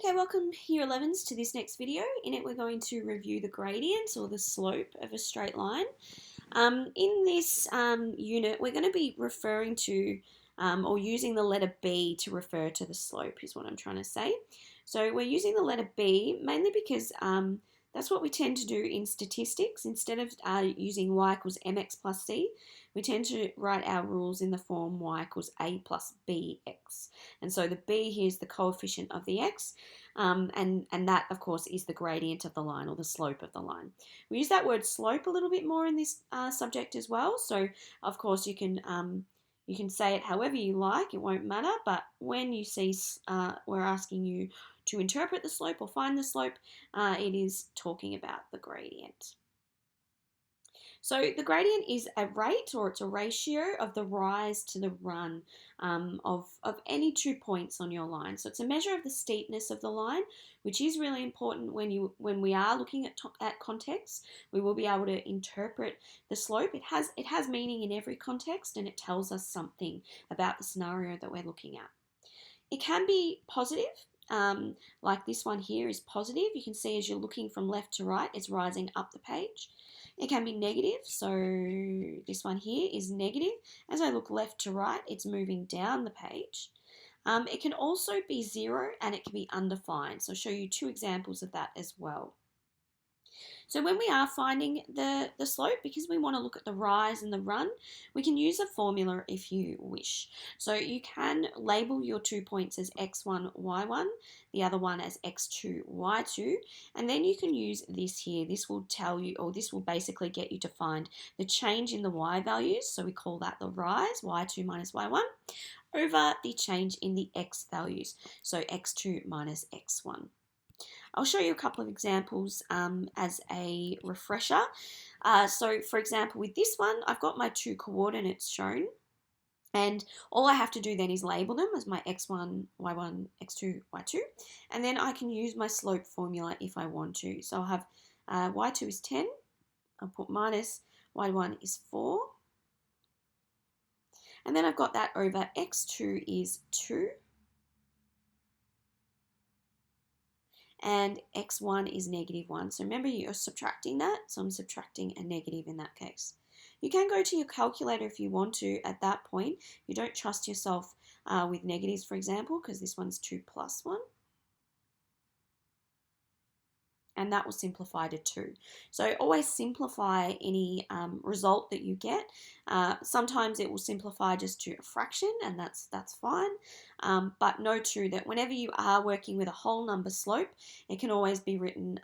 Okay, welcome Year 11s to this next video. In it we're going to review the gradient or the slope of a straight line. In this unit we're going to be referring to or using the letter B to refer to the slope is what I'm trying to say. So we're using the letter B mainly because that's what we tend to do in statistics. Instead of using y equals mx plus c, we tend to write our rules in the form y equals a plus bx. And so the b here is the coefficient of the x, and that, of course, is the gradient of the line or the slope of the line. We use that word slope a little bit more in this subject as well. So, of course, you can say it however you like. It won't matter. But when you see we're asking you to interpret the slope or find the slope, it is talking about the gradient. So the gradient is a rate, or it's a ratio of the rise to the run of any 2 points on your line. So it's a measure of the steepness of the line, which is really important when we are looking at context. We will be able to interpret the slope. It has meaning in every context, and it tells us something about the scenario that we're looking at. It can be positive, like this one here is positive. You can see as you're looking from left to right, it's rising up the page. It can be negative, so this one here is negative. As I look left to right, it's moving down the page. It can also be zero, and it can be undefined. So I'll show you two examples of that as well. So when we are finding the slope, because we want to look at the rise and the run, we can use a formula if you wish. So you can label your 2 points as x1, y1, the other one as x2, y2, and then you can use this here. This will tell you, or this will basically get you to find the change in the y values. So we call that the rise, y2 minus y1, over the change in the x values, so x2 minus x1. I'll show you a couple of examples as a refresher. So for example, with this one, I've got my 2 coordinates shown, and all I have to do then is label them as my x1, y1, x2, y2, and then I can use my slope formula if I want to. So I'll have y2 is 10, I'll put minus y1 is 4, and then I've got that over x2 is 2, and x1 is negative 1. So remember, you're subtracting that, so I'm subtracting a negative in that case. You can go to your calculator if you want to at that point. You don't trust yourself with negatives, for example, because this one's 2 plus 1. And that will simplify to 2. So always simplify any result that you get. Sometimes it will simplify just to a fraction, and that's fine. But know too that whenever you are working with a whole number slope, it can always be written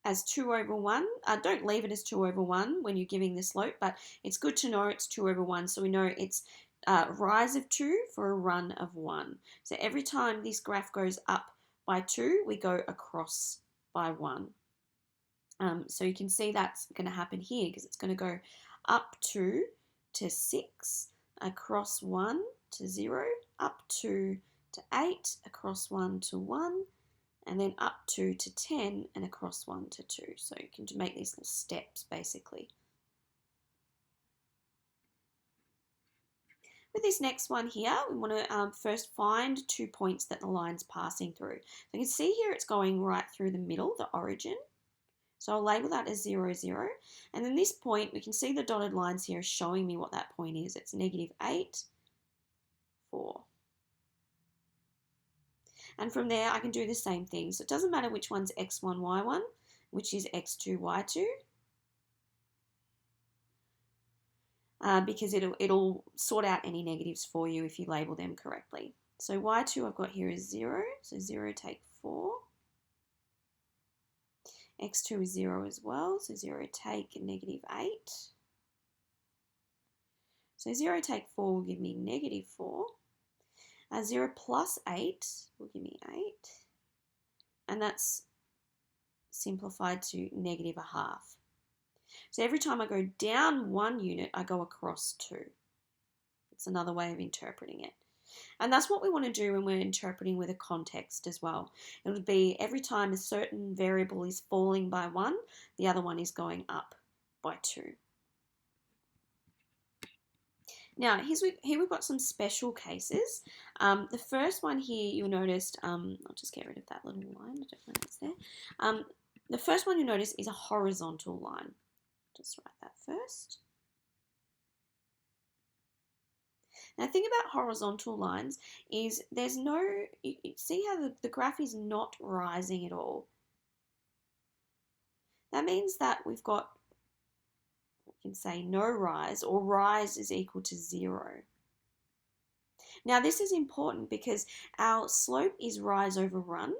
as 2 over 1. Don't leave it as 2 over 1 when you're giving the slope, but it's good to know it's 2 over 1, so we know it's rise of 2 for a run of 1. So every time this graph goes up by 2, we go across by 1. So you can see that's going to happen here because it's going to go up 2 to 6, across 1 to 0, up 2 to 8, across 1 to 1, and then up 2 to 10 and across 1 to 2. So you can make these little steps basically. With this next one here, we want to first find 2 points that the line's passing through. So you can see here it's going right through the middle, the origin. So I'll label that as 0, 0. And then this point, we can see the dotted lines here showing me what that point is. It's negative 8, 4. And from there, I can do the same thing. So it doesn't matter which one's x1, y1, which is x2, y2. Because it'll sort out any negatives for you if you label them correctly. So y2 I've got here is 0, so 0 take 4. x2 is 0 as well, so 0 take negative 8. So 0 take 4 will give me negative 4. 0 plus 8 will give me 8. And that's simplified to negative a half. So every time I go down 1 unit, I go across 2. It's another way of interpreting it. And that's what we want to do when we're interpreting with a context as well. It would be every time a certain variable is falling by 1, the other one is going up by 2. Now, here we've got some special cases. The first one here, you'll notice, I'll just get rid of that little line, I don't know if it's there. The first one you'll notice is a horizontal line. Just write that first. Now, the thing about horizontal lines is there's no, you see how the graph is not rising at all. That means that we've got, we can say no rise, or rise is equal to 0. Now, this is important because our slope is rise over run.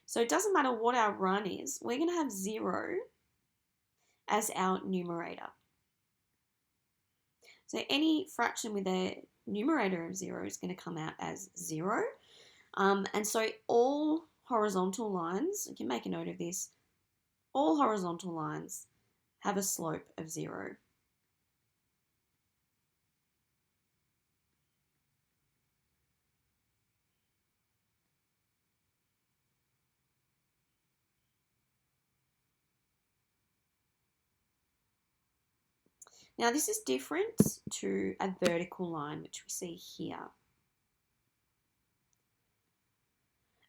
So it doesn't matter what our run is, we're going to have 0 as our numerator. So any fraction with a numerator of 0 is going to come out as 0. And so all horizontal lines, you can make a note of this, all horizontal lines have a slope of 0. Now this is different to a vertical line, which we see here.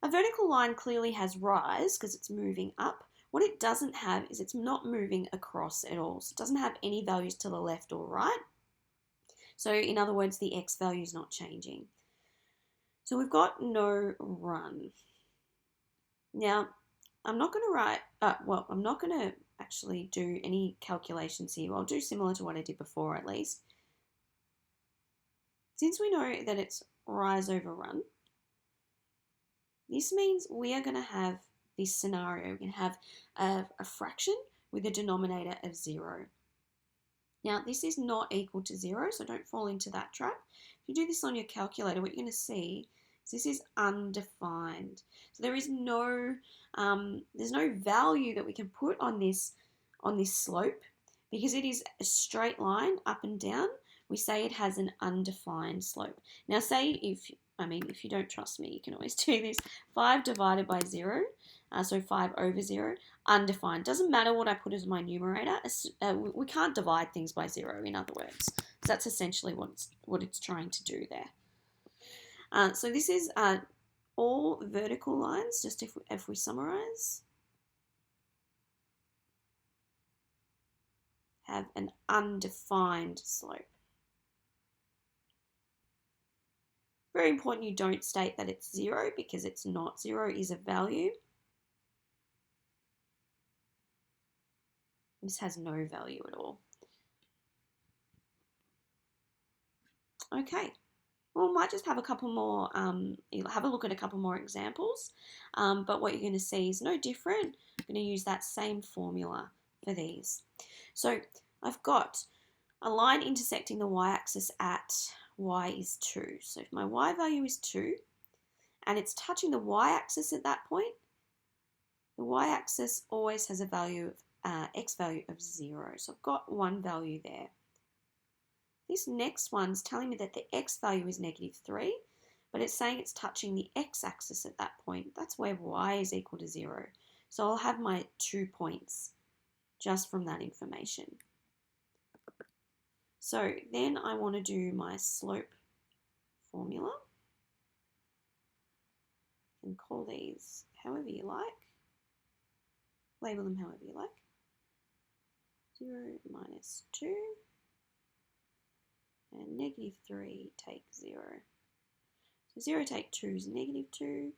A vertical line clearly has rise because it's moving up. What it doesn't have is it's not moving across at all. So it doesn't have any values to the left or right. So in other words, the x value is not changing. So we've got no run. Now, I'm not going to write, I'm not going to actually do any calculations here. I'll do similar to what I did before at least. Since we know that it's rise over run, this means we are going to have this scenario. We're going to have a fraction with a denominator of 0. Now, this is not equal to 0, so don't fall into that trap. If you do this on your calculator, what you're going to see is this is undefined. So there is no, there's no value that we can put on this slope because it is a straight line up and down. We say it has an undefined slope. Now, say if you don't trust me, you can always do this. 5 divided by 0, so 5 over 0, undefined. Doesn't matter what I put as my numerator. We can't divide things by 0, in other words. So that's essentially what it's trying to do there. So this is all vertical lines, just if we summarize, have an undefined slope. Very important you don't state that it's 0 because it's not. 0 is a value. This has no value at all. Okay, well, we might just have a couple more, you'll have a look at a couple more examples, but what you're going to see is no different. I'm going to use that same formula for these. So I've got a line intersecting the y-axis at y is 2. So if my y value is 2 and it's touching the y-axis at that point, the y-axis always has a value of x value of 0. So I've got one value there. This next one's telling me that the x value is -3, but it's saying it's touching the x-axis at that point. That's where y is equal to 0. So I'll have my 2 points just from that information. So then I want to do my slope formula and call these however you like. Label them however you like. 0 minus 2 and -3 take 0. So 0 take 2 is -2.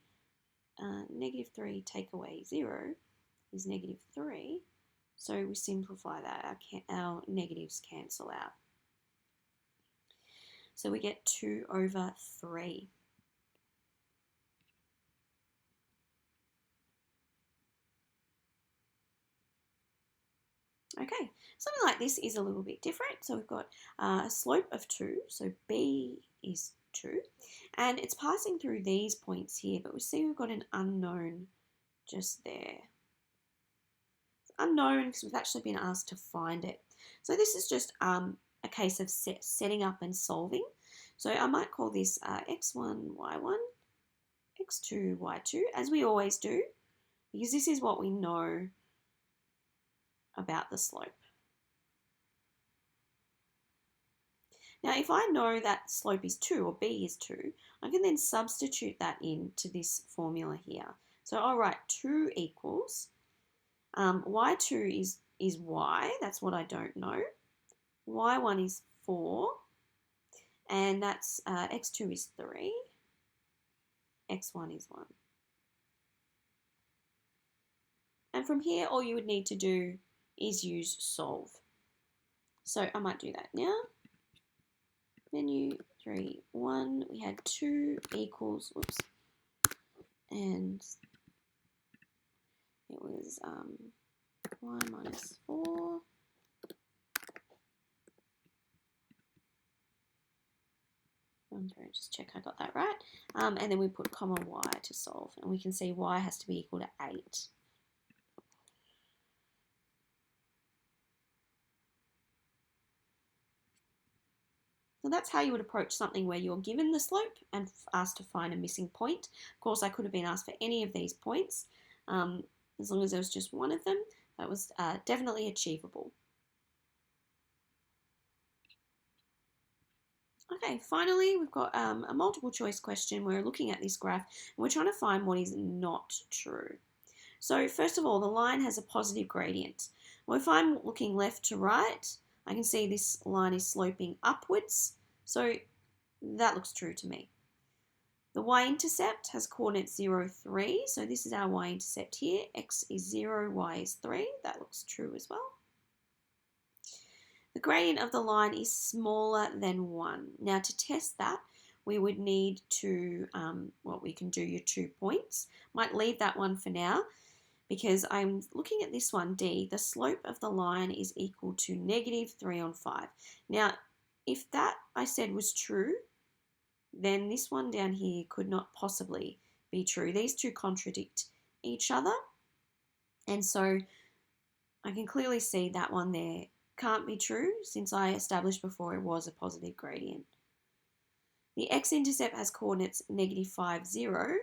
-3 take away 0 is -3. So we simplify that. Our negatives cancel out. So we get 2 over 3. Okay, something like this is a little bit different. So we've got a slope of 2, so B is 2, and it's passing through these points here, but we see we've got an unknown just there. It's unknown because we've actually been asked to find it. So this is just a case of setting up and solving. So I might call this x1, y1, x2, y2, as we always do, because this is what we know about the slope. Now, if I know that slope is 2 or b is 2, I can then substitute that into this formula here. So I'll write 2 equals, y2 is y, that's what I don't know. Y1 is 4, and that's x2 is 3, x1 is 1. And from here, all you would need to do is use solve. So I might do that now. Menu 3, 1, we had 2 equals, whoops, and it was y minus 4. I'm going to just check I got that right. And then we put comma y to solve, and we can see y has to be equal to 8. So that's how you would approach something where you're given the slope and asked to find a missing point. Of course, I could have been asked for any of these points. As long as there was just one of them, that was definitely achievable. Okay, finally, we've got a multiple choice question. We're looking at this graph and we're trying to find what is not true. So first of all, the line has a positive gradient. Well, if I'm looking left to right, I can see this line is sloping upwards. So that looks true to me. The y-intercept has coordinates 0, 3. So this is our y-intercept here. X is 0, y is 3. That looks true as well. The gradient of the line is smaller than 1. Now to test that, we would need to, we can do your 2 points. Might leave that one for now because I'm looking at this one, D. The slope of the line is equal to negative 3 on 5. Now, if that I said was true, then this one down here could not possibly be true. These two contradict each other. And so I can clearly see that one there can't be true since I established before it was a positive gradient. The x-intercept has coordinates negative 5, 0.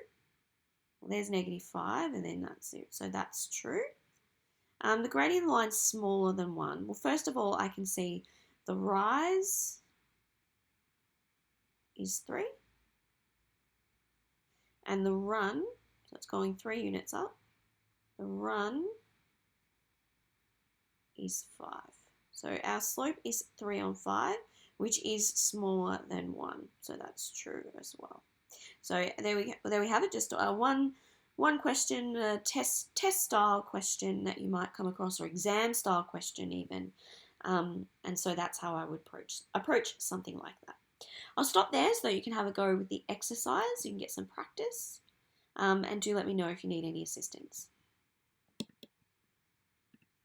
Well, there's negative 5 and then that's 0. So that's true. The gradient line is smaller than 1. Well, first of all, I can see the rise is 3. And the run, so it's going 3 units up, the run is 5. So our slope is 3 on 5, which is smaller than 1. So that's true as well. So there we have it. Just one question, a test style question that you might come across, or exam style question even. And so that's how I would approach something like that. I'll stop there so that you can have a go with the exercise. You can get some practice. And do let me know if you need any assistance.